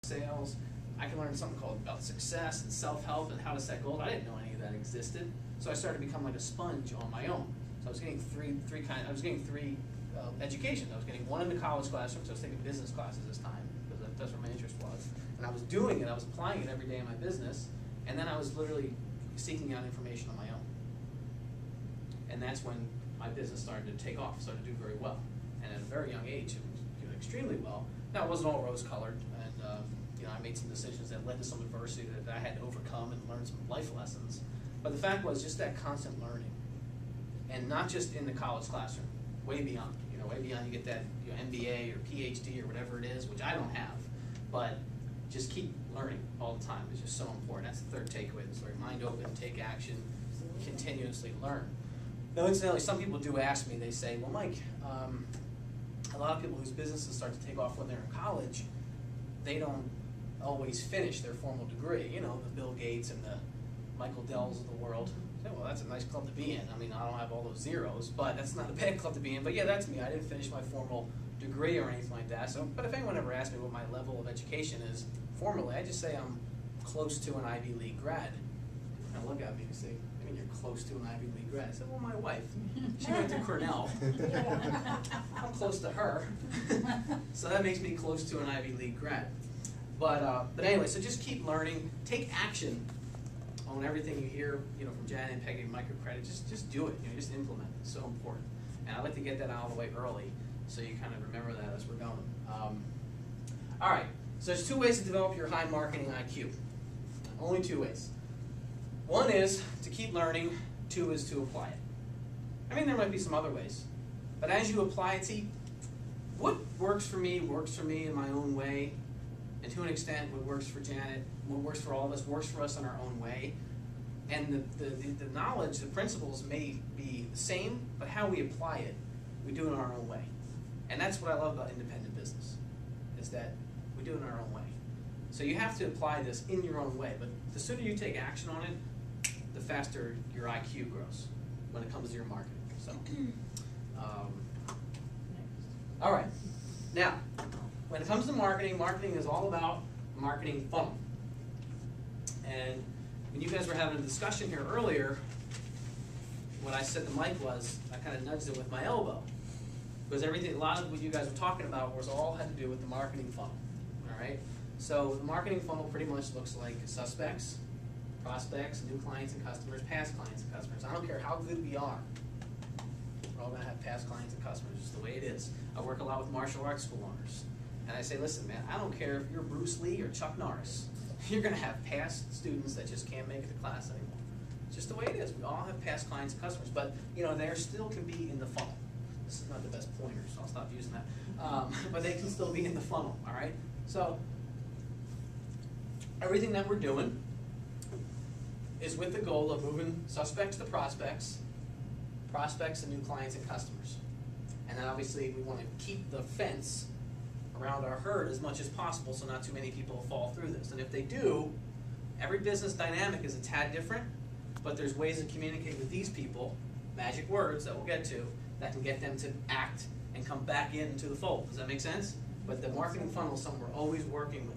sales. I can learn something called about success and self-help and how to set goals. I didn't know any of that existed. So I started to become like a sponge on my own. So I was getting three education. I was getting one in the college classroom, so I was taking business classes this time, because that's where my interest was. And I was doing it, I was applying it every day in my business, and then I was literally seeking out information on my own. And that's when my business started to take off, started to do very well. And at a very young age, it was doing extremely well. Now, it wasn't all rose-colored, and you know, I made some decisions that led to some adversity that I had to overcome and learn some life lessons. But the fact was just that constant learning, and not just in the college classroom, way beyond. You know, way beyond. You get that MBA or PhD or whatever it is, which I don't have, but just keep learning all the time is just so important. That's the third takeaway of the story. Mind open, take action, continuously learn. Now, incidentally, some people do ask me, they say, well, Mike, a lot of people whose businesses start to take off when they're in college, they don't always finish their formal degree. You know, the Bill Gates and the Michael Dells of the world. I say, well, that's a nice club to be in. I mean, I don't have all those zeros, but that's not a bad club to be in. But yeah, that's me. I didn't finish my formal degree or anything like that. So, but if anyone ever asks me what my level of education is formally, I just say I'm close to an Ivy League grad. And look at me and say, I mean, you're close to an Ivy League grad. I said, well, my wife, she went to Cornell. I'm close to her. So that makes me close to an Ivy League grad. But anyway, so just keep learning. Take action on everything you hear, you know, from Janet and Peggy, microcredit. Just do it. You know, just implement it. It's so important. And I like to get that out of the way early, so you kind of remember that as we're going. All right. So there's two ways to develop your high marketing IQ. Only two ways. One is to keep learning. Two is to apply it. I mean, there might be some other ways, but as you apply it, see, what works for me in my own way, and to an extent, what works for Janet, what works for all of us, works for us in our own way. And the knowledge, the principles may be the same, but how we apply it, we do it in our own way. And that's what I love about independent business, is that we do it in our own way. So you have to apply this in your own way, but the sooner you take action on it, the faster your IQ grows when it comes to your marketing. So, all right. Now, when it comes to marketing, marketing is all about marketing funnel. And when you guys were having a discussion here earlier, what I said to Mike was, I kind of nudged it with my elbow. Because everything, a lot of what you guys were talking about was all had to do with the marketing funnel. All right? So the marketing funnel pretty much looks like suspects, prospects, new clients and customers, past clients and customers. I don't care how good we are. We're all going to have past clients and customers. It's the way it is. I work a lot with martial arts school owners. And I say, listen, man, I don't care if you're Bruce Lee or Chuck Norris. You're going to have past students that just can't make it to class anymore. It's just the way it is. We all have past clients and customers. But, you know, they still can be in the funnel. This is not the best pointer, so I'll stop using that. But they can still be in the funnel, all right? So everything that we're doing is with the goal of moving suspects to prospects, prospects and new clients and customers. And then obviously we want to keep the fence around our herd as much as possible so not too many people fall through this. And if they do, every business dynamic is a tad different, but there's ways to communicate with these people, magic words that we'll get to, that can get them to act and come back into the fold. Does that make sense? But the marketing funnel is something we're always working with.